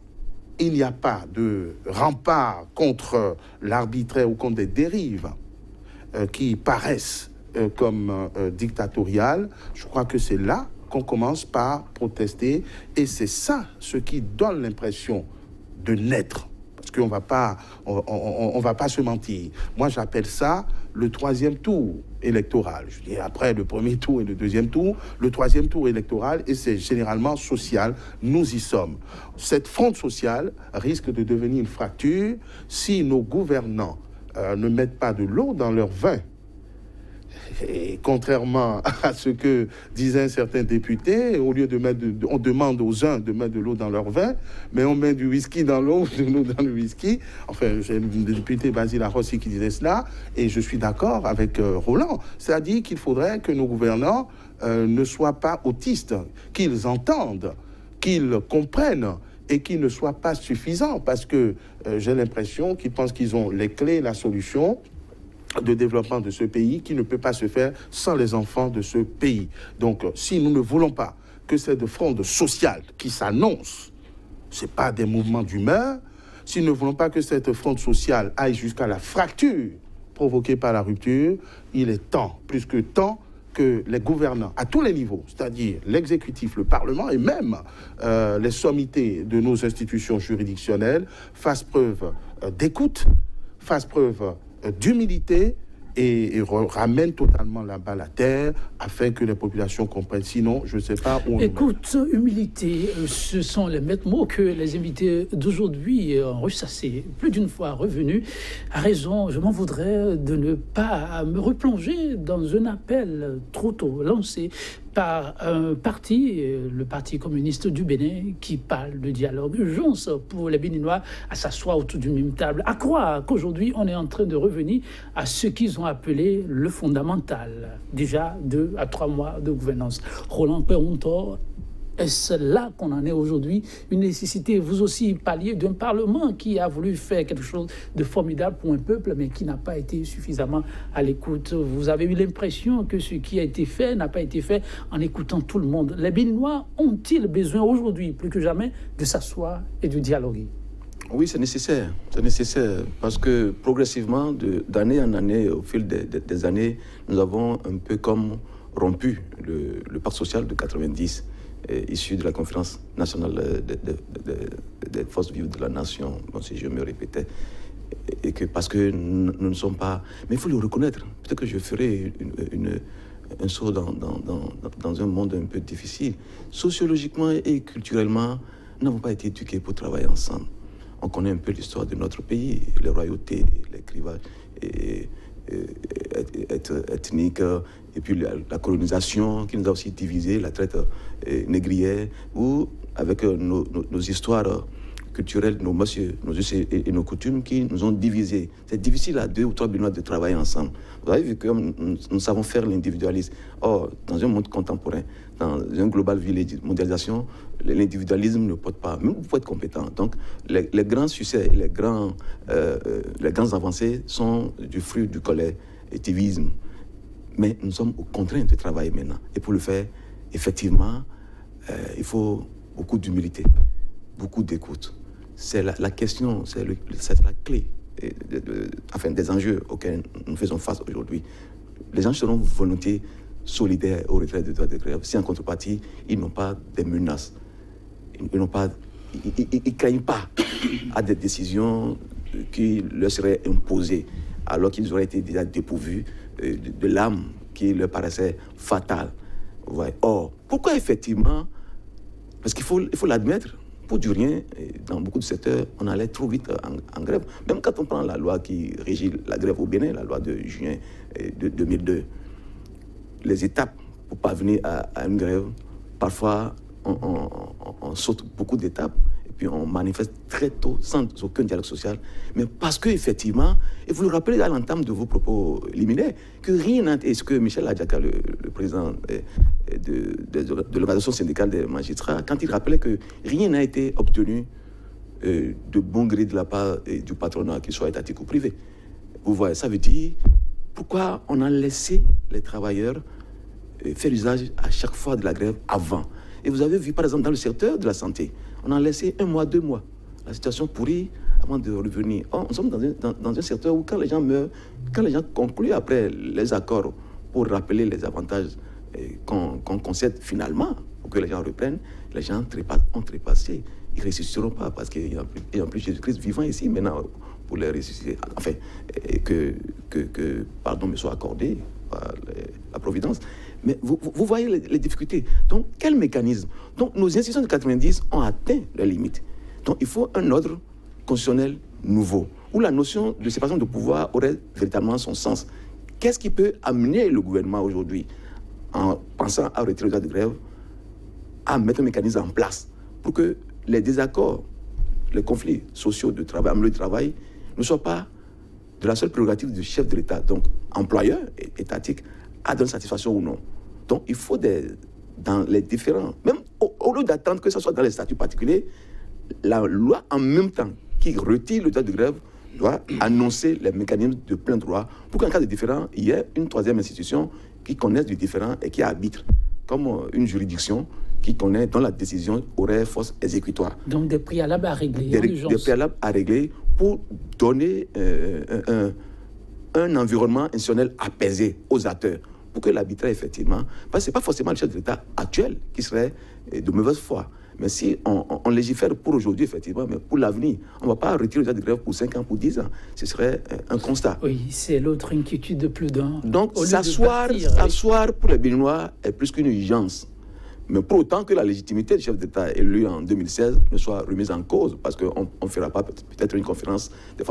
il n'y a pas de rempart contre l'arbitraire ou contre des dérives qui paraissent comme dictatoriales, je crois que c'est là qu'on commence par protester, et c'est ça ce qui donne l'impression de naître. Parce qu'on on va pas se mentir. Moi, j'appelle ça le 3e tour électoral. Je dis après le 1er tour et le 2e tour, le 3e tour électoral, et c'est généralement social. Nous y sommes. Cette fronde sociale risque de devenir une fracture si nos gouvernants ne mettent pas de l'eau dans leur vin. Et contrairement à ce que disaient certains députés, au lieu de mettre, on demande aux uns de mettre de l'eau dans leur vin, mais on met du whisky dans l'eau, de l'eau dans le whisky. Enfin, j'ai le député Basile Arrossi qui disait cela, et je suis d'accord avec Roland. C'est-à-dire qu'il faudrait que nos gouvernants ne soient pas autistes, qu'ils entendent, qu'ils comprennent, et qu'ils ne soient pas suffisants, parce que j'ai l'impression qu'ils pensent qu'ils ont les clés, la solution de développement de ce pays, qui ne peut pas se faire sans les enfants de ce pays. Donc, si nous ne voulons pas que cette fronde sociale qui s'annonce, ce n'est pas des mouvements d'humeur, si nous ne voulons pas que cette fronde sociale aille jusqu'à la fracture provoquée par la rupture, il est temps, plus que temps, que les gouvernants, à tous les niveaux, c'est-à-dire l'exécutif, le Parlement et même les sommités de nos institutions juridictionnelles, fassent preuve d'écoute, fassent preuve d'humilité et ramène totalement la balle à terre afin que les populations comprennent. Sinon, je ne sais pas où on... Écoute, humilité, ce sont les maîtres mots que les invités d'aujourd'hui ont ressassés. Plus d'une fois revenus, à raison, je m'en voudrais de ne pas me replonger dans un appel trop tôt lancé par un parti, le Parti communiste du Bénin, qui parle de dialogue, urgence pour les Béninois à s'asseoir autour d'une même table. À croire qu'aujourd'hui, on est en train de revenir à ce qu'ils ont appelé le fondamental. Déjà 2 à 3 mois de gouvernance. Roland Perrontor, est-ce là qu'on en est aujourd'hui? Une nécessité, vous aussi, parliez d'un Parlement qui a voulu faire quelque chose de formidable pour un peuple, mais qui n'a pas été suffisamment à l'écoute. Vous avez eu l'impression que ce qui a été fait n'a pas été fait en écoutant tout le monde. Les Béninois ont-ils besoin aujourd'hui, plus que jamais, de s'asseoir et de dialoguer? Oui, c'est nécessaire. C'est nécessaire parce que progressivement, d'année en année, au fil des années, nous avons un peu comme rompu le pacte social de 90. Issu de la conférence nationale des forces vives de la nation, bon, si je me répétais, et que parce que nous ne sommes pas... Mais il faut le reconnaître. Peut-être que je ferai un saut dans un monde un peu difficile. Sociologiquement et culturellement, nous n'avons pas été éduqués pour travailler ensemble. On connaît un peu l'histoire de notre pays, les royautés, les clivages ethniques, et puis la colonisation qui nous a aussi divisés, la traite négrière, ou avec nos histoires culturels, nos mœurs, nos us et nos coutumes qui nous ont divisés. C'est difficile à 2 ou 3 Béninois de travailler ensemble. Vous avez vu que nous savons faire l'individualisme. Or, dans un monde contemporain, dans un global village mondialisation, l'individualisme ne porte pas. Même vous pouvez être compétent. Donc, les grands succès et les grandes avancées sont du fruit du collectivisme. Mais nous sommes contraints de travailler maintenant. Et pour le faire, effectivement, il faut beaucoup d'humilité, beaucoup d'écoute. C'est la question, c'est la clé des enjeux auxquels nous faisons face aujourd'hui. Les gens seront volontiers solidaires au retrait de droits de grève si en contrepartie, ils n'ont pas des menaces. Ils ne craignent pas à des décisions qui leur seraient imposées alors qu'ils auraient été déjà dépourvus de l'âme qui leur paraissait fatale. Ouais. Or, pourquoi effectivement? Parce qu'il faut l'admettre, pour du rien, dans beaucoup de secteurs, on allait trop vite en grève. Même quand on prend la loi qui régit la grève au Bénin, la loi de juin de 2002, les étapes pour parvenir à une grève, parfois on saute beaucoup d'étapes et puis on manifeste très tôt sans aucun dialogue social. Mais parce qu'effectivement, et vous le rappelez à l'entame de vos propos liminaires, que rien n'a été, ce que Michel Adjaka, le président de l'organisation syndicale des magistrats, quand il rappelait que rien n'a été obtenu de bon gré de la part du patronat, qu'il soit étatique ou privé. Vous voyez, ça veut dire pourquoi on a laissé les travailleurs faire usage à chaque fois de la grève avant. Et vous avez vu, par exemple, dans le secteur de la santé, on a laissé 1 mois, 2 mois. La situation pourrie avant de revenir. Or, nous sommes dans un secteur où quand les gens meurent, quand les gens concluent après les accords pour rappeler les avantages qu'on concède finalement, pour que les gens reprennent, les gens ont trépassé. Ils ne ressusciteront pas parce qu'il y a plus Jésus-Christ vivant ici maintenant pour les ressusciter. Enfin, que pardon me soit accordé par la Providence. Mais vous voyez les difficultés. Donc, quel mécanisme? Donc, nos institutions de 90 ont atteint leurs limites. Donc, il faut un ordre constitutionnel nouveau, où la notion de séparation de pouvoir aurait véritablement son sens. Qu'est-ce qui peut amener le gouvernement aujourd'hui, en pensant à retirer le droit de grève, à mettre un mécanisme en place pour que les désaccords, les conflits sociaux de travail, en milieu de travail, ne soient pas de la seule prérogative du chef de l'État, donc employeur étatique, à donner satisfaction ou non. Donc il faut dans les différents, même au lieu d'attendre que ce soit dans les statuts particuliers, la loi en même temps qui retire le droit de grève doit annoncer les mécanismes de plein droit pour qu'en cas de différend, il y ait une troisième institution qui connaisse du différend et qui arbitre, comme une juridiction qui connaît, dont la décision aurait force exécutoire. Donc des préalables à régler. Des préalables à régler pour donner un environnement institutionnel apaisé aux acteurs, pour que l'arbitraire, effectivement, parce que ce n'est pas forcément le chef de l'État actuel qui serait de mauvaise foi. Mais si on légifère pour aujourd'hui, effectivement, mais pour l'avenir, on ne va pas retirer le droit de grève pour 5 ans, pour 10 ans. Ce serait un constat. Oui, c'est l'autre inquiétude de plus d'un. Donc, s'asseoir pour les Béninois est plus qu'une urgence. Mais pour autant que la légitimité du chef d'État élu en 2016 ne soit remise en cause, parce qu'on ne fera pas peut-être une conférence des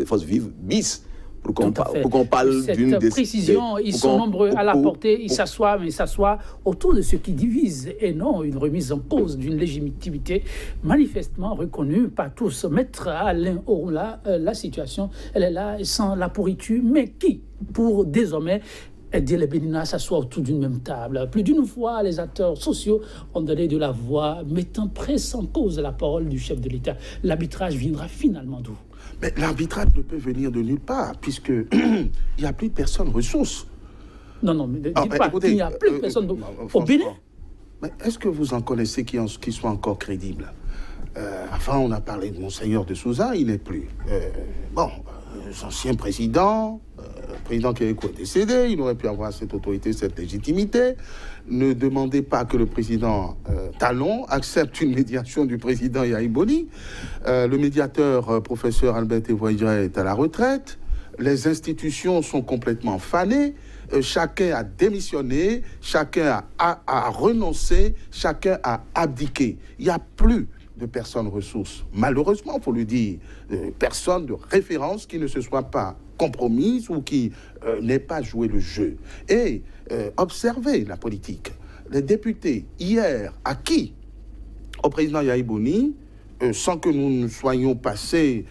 forces vives bis, pour qu'on parle d'une précision. Ils sont nombreux à la porter, ils s'assoient, mais ils s'assoient autour de ce qui divise, et non une remise en cause d'une légitimité manifestement reconnue par tous. Mettre à l'un ou là, la situation, elle est là, sans la pourriture, mais qui, pour désormais, aider les Béninois à s'asseoir autour d'une même table. Plus d'une fois, les acteurs sociaux ont donné de la voix, mettant presque en cause la parole du chef de l'État. L'arbitrage viendra finalement d'où? Mais l'arbitrage ne peut venir de nulle part, puisqu'il n'y a plus de personnes ressources. Non, mais dites pas qu'il n'y a plus de personnes au Bénin. Mais est-ce que vous en connaissez qui soient encore crédibles? Enfin, on a parlé de Monseigneur de Souza, il n'est plus. Ancien président, président qui est décédé, il aurait pu avoir cette autorité, cette légitimité. Ne demandez pas que le président Talon accepte une médiation du président Yahya Boni. Le médiateur, professeur Albert Evoidre, est à la retraite. Les institutions sont complètement fanées. Chacun a démissionné, chacun a renoncé, chacun a abdiqué. Il n'y a plus de personnes ressources. Malheureusement, il faut le dire, personnes de référence qui ne se soient pas compromises ou qui n'aient pas joué le jeu. Et observez la politique. Les députés, hier, acquis au président Yahya Boni, sans que nous ne soyons passés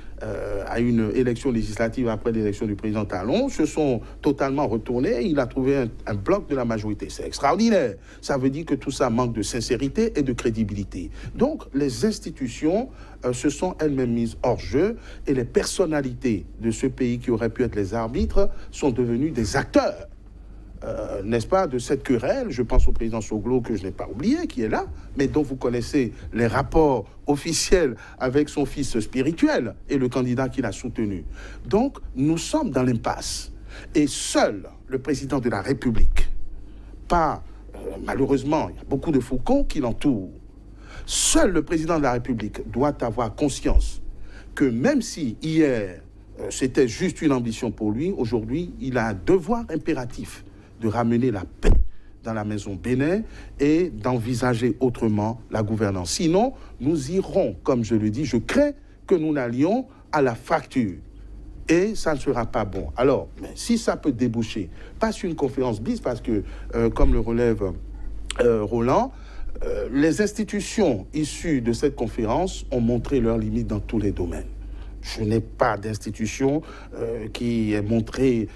à une élection législative après l'élection du président Talon, se sont totalement retournés. Il a trouvé un bloc de la majorité. C'est extraordinaire. Ça veut dire que tout ça manque de sincérité et de crédibilité. Donc, les institutions se sont elles-mêmes mises hors jeu et les personnalités de ce pays qui auraient pu être les arbitres sont devenus des acteurs. N'est-ce pas, de cette querelle. Je pense au président Soglo, que je n'ai pas oublié, qui est là, mais dont vous connaissez les rapports officiels avec son fils spirituel et le candidat qui l'a soutenu. Donc, nous sommes dans l'impasse. Et seul le président de la République, malheureusement, il y a beaucoup de faucons qui l'entourent, seul le président de la République doit avoir conscience que même si hier, c'était juste une ambition pour lui, aujourd'hui, il a un devoir impératif de ramener la paix dans la maison Bénin et d'envisager autrement la gouvernance. Sinon, nous irons, comme je le dis, je crains que nous n'allions à la fracture. Et ça ne sera pas bon. Alors, si ça peut déboucher, pas sur une conférence bis, parce que, comme le relève Roland, les institutions issues de cette conférence ont montré leurs limites dans tous les domaines. Je n'ai pas d'institution qui ait montré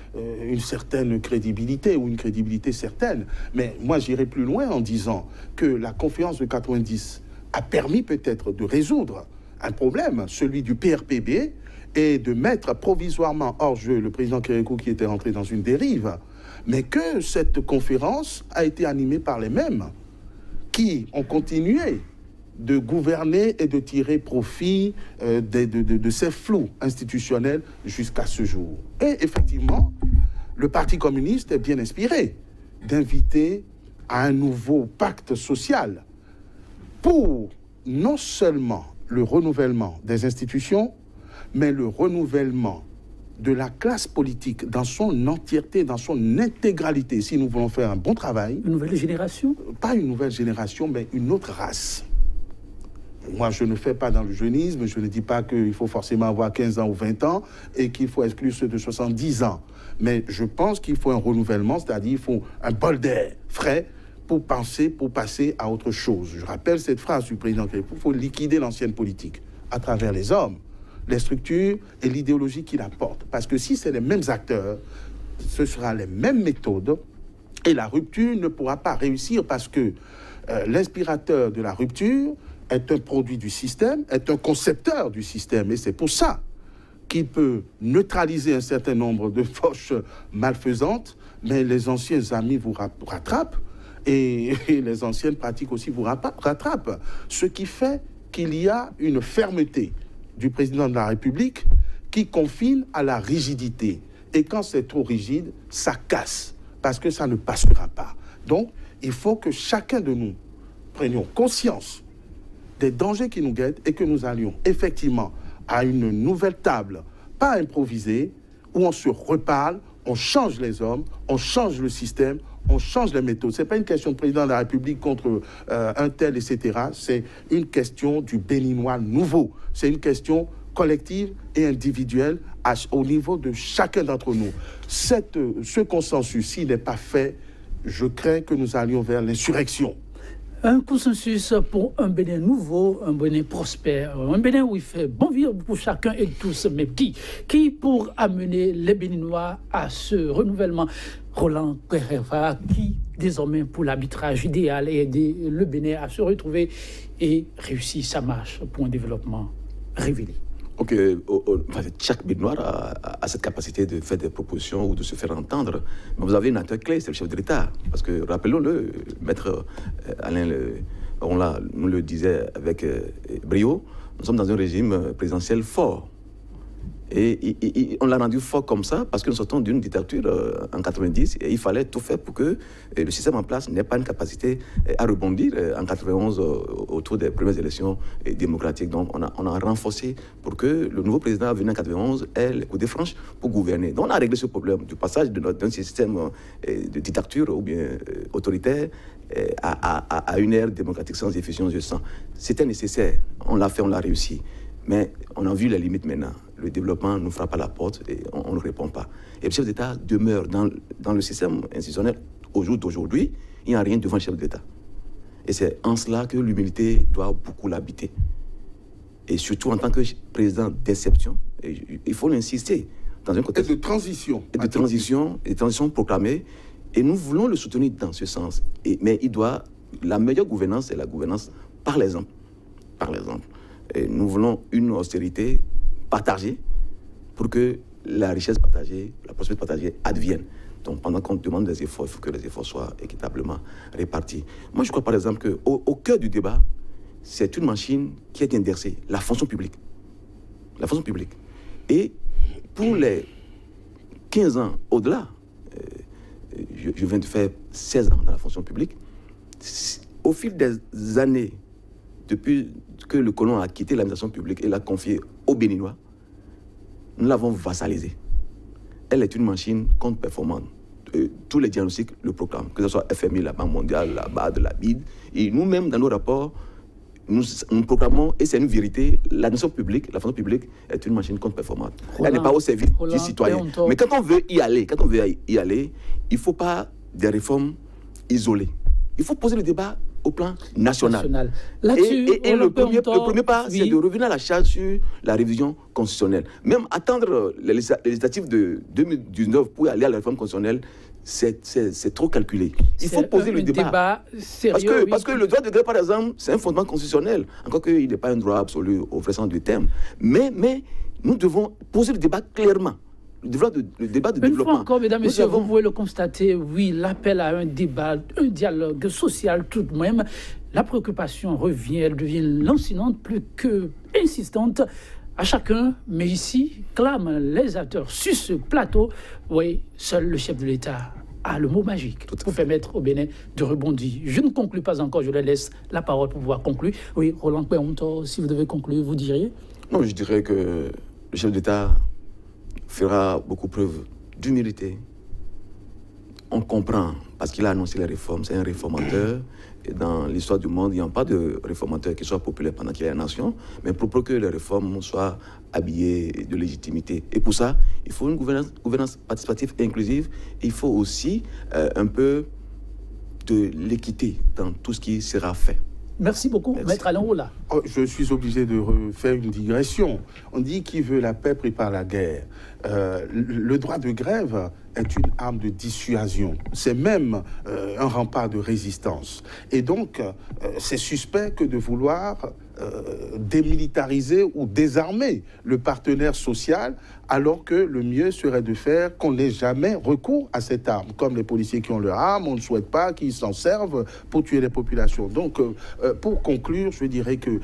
une certaine crédibilité ou une crédibilité certaine. Mais moi, j'irai plus loin en disant que la conférence de 90 a permis peut-être de résoudre un problème, celui du PRPB, et de mettre provisoirement hors jeu le président Kérékou qui était rentré dans une dérive. Mais que cette conférence a été animée par les mêmes qui ont continué de gouverner et de tirer profit de ces flous institutionnels jusqu'à ce jour. Et effectivement, le Parti communiste est bien inspiré d'inviter à un nouveau pacte social pour non seulement le renouvellement des institutions, mais le renouvellement de la classe politique dans son entièreté, dans son intégralité, si nous voulons faire un bon travail. Une nouvelle génération? Pas une nouvelle génération, mais une autre race. Moi, je ne fais pas dans le jeunisme, je ne dis pas qu'il faut forcément avoir 15 ans ou 20 ans et qu'il faut exclure ceux de 70 ans. Mais je pense qu'il faut un renouvellement, c'est-à-dire qu'il faut un bol d'air frais pour penser, pour passer à autre chose. Je rappelle cette phrase du président Kérékou, il faut liquider l'ancienne politique à travers les hommes, les structures et l'idéologie qu'il apporte. Parce que si c'est les mêmes acteurs, ce sera les mêmes méthodes et la rupture ne pourra pas réussir parce que l'inspirateur de la rupture est un produit du système, est un concepteur du système. Et c'est pour ça qu'il peut neutraliser un certain nombre de forces malfaisantes, mais les anciens amis vous rattrapent et les anciennes pratiques aussi vous rattrapent. Ce qui fait qu'il y a une fermeté du président de la République qui confine à la rigidité. Et quand c'est trop rigide, ça casse, parce que ça ne passera pas. Donc, il faut que chacun de nous prenions conscience des dangers qui nous guettent et que nous allions effectivement à une nouvelle table, pas improvisée, où on se reparle, on change les hommes, on change le système, on change les méthodes. Ce n'est pas une question de président de la République contre un tel, etc. C'est une question du Béninois nouveau. C'est une question collective et individuelle au niveau de chacun d'entre nous. Ce consensus, s'il n'est pas fait, je crains que nous allions vers l'insurrection. Un consensus pour un Bénin nouveau, un Bénin prospère, un Bénin où il fait bon vivre pour chacun et tous, mais qui pour amener les Béninois à ce renouvellement. Roland Kereva, qui désormais pour l'arbitrage idéal et aider le Bénin à se retrouver et réussir sa marche pour un développement révélé. Ok, chaque Béninois a cette capacité de faire des propositions ou de se faire entendre. Mais vous avez une acteur clé, c'est le chef de l'État. Parce que, rappelons-le, Maître Alain nous le disait avec brio, nous sommes dans un régime présidentiel fort. Et on l'a rendu fort comme ça parce que nous sortons d'une dictature en 90 et il fallait tout faire pour que le système en place n'ait pas une capacité à rebondir en 91 autour des premières élections démocratiques. Donc on a renforcé pour que le nouveau président venu en 91 ait les coups de franche pour gouverner. Donc on a réglé ce problème du passage d'un système de dictature ou bien autoritaire à une ère démocratique sans effusion de sang. C'était nécessaire, on l'a fait, on l'a réussi. Mais on a vu les limites maintenant. Le développement nous frappe à la porte et on ne répond pas. Et le chef d'État demeure dans le système institutionnel au jour d'aujourd'hui. Il n'y a rien devant le chef d'État. Et c'est en cela que l'humilité doit beaucoup l'habiter. et surtout en tant que président d'exception, il faut l'insister, dans un contexte de transition. Et de transition proclamée, et nous voulons le soutenir dans ce sens. Mais la meilleure gouvernance, c'est la gouvernance par l'exemple. Par l'exemple. Et nous voulons une austérité partagée pour que la richesse partagée, la prospérité partagée advienne. Donc, pendant qu'on demande des efforts, il faut que les efforts soient équitablement répartis. Moi, je crois par exemple qu'au cœur du débat, c'est une machine qui est inversée, la fonction publique. La fonction publique. Et pour les 15 ans au-delà, je viens de faire 16 ans dans la fonction publique, au fil des années, depuis que le colon a quitté l'administration publique et l'a confiée aux Béninois, nous l'avons vassalisée. Elle est une machine contre-performante. Tous les diagnostics le proclament, que ce soit FMI, la Banque mondiale, la BAD, la BID. Et nous-mêmes, dans nos rapports, nous proclamons, et c'est une vérité, l'administration publique, la fonction publique est une machine contre-performante. Elle n'est pas au service du citoyen. Mais quand on veut y aller, il ne faut pas des réformes isolées. Il faut poser le débat au plan national. Et le premier pas, c'est de revenir à la charge sur la révision constitutionnelle. Même attendre les législatives de 2019 pour aller à la réforme constitutionnelle, c'est trop calculé. Il faut poser le débat. Sérieux, parce que le droit de grève, par exemple, c'est un fondement constitutionnel. Encore qu'il n'est pas un droit absolu au vrai sens du terme. Mais nous devons poser le débat clairement. Le débat de développement. Une fois encore, mesdames, messieurs, vous pouvez le constater, oui, l'appel à un débat, un dialogue social tout de même. La préoccupation revient, elle devient lancinante, plus que insistante à chacun. Mais ici, clament les acteurs sur ce plateau. Oui, seul le chef de l'État a le mot magique pour permettre au Bénin de rebondir. Je ne conclue pas encore, je leur laisse la parole pour pouvoir conclure. Oui, Roland Kouéonto, si vous devez conclure, vous diriez? Non, je dirais que le chef d'État fera beaucoup preuve d'humilité. On comprend, parce qu'il a annoncé les réformes, c'est un réformateur. Et dans l'histoire du monde, il n'y a pas de réformateur qui soit populaire pendant qu'il est la nation, mais pour que les réformes soient habillées de légitimité. Et pour ça, il faut une gouvernance participative et inclusive. Et il faut aussi un peu de l'équité dans tout ce qui sera fait. Merci beaucoup, Maître Alain Rolla. Je suis obligé de refaire une digression. On dit qui veut la paix prépare la guerre. Le droit de grève est une arme de dissuasion. C'est même un rempart de résistance. Et donc, c'est suspect que de vouloir démilitariser ou désarmer le partenaire social, alors que le mieux serait de faire qu'on n'ait jamais recours à cette arme. Comme les policiers qui ont leur arme, on ne souhaite pas qu'ils s'en servent pour tuer les populations. Donc, pour conclure, je dirais que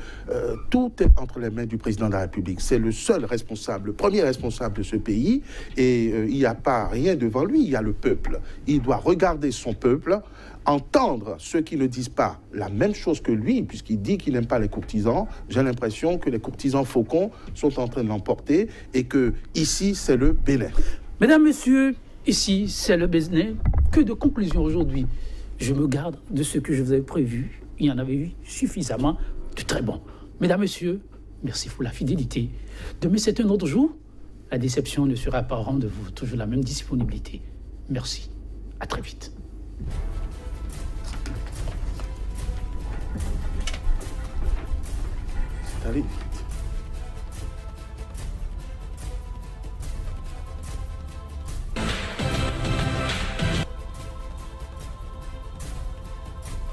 tout est entre les mains du président de la République. C'est le seul responsable, le premier responsable de ce pays, et il n'y a pas rien devant lui, il y a le peuple. Il doit regarder son peuple, entendre ceux qui ne disent pas la même chose que lui, puisqu'il dit qu'il n'aime pas les courtisans. J'ai l'impression que les courtisans faucons sont en train de l'emporter et que ici, c'est le Bénin. Mesdames, Messieurs, ici, c'est le Bénin. Que de conclusions aujourd'hui. Je me garde de ce que je vous avais prévu. Il y en avait eu suffisamment de très bon. Mesdames, Messieurs, merci pour la fidélité. Demain, c'est un autre jour. La déception ne sera pas au rendez-vous. Toujours la même disponibilité. Merci. À très vite. Allez.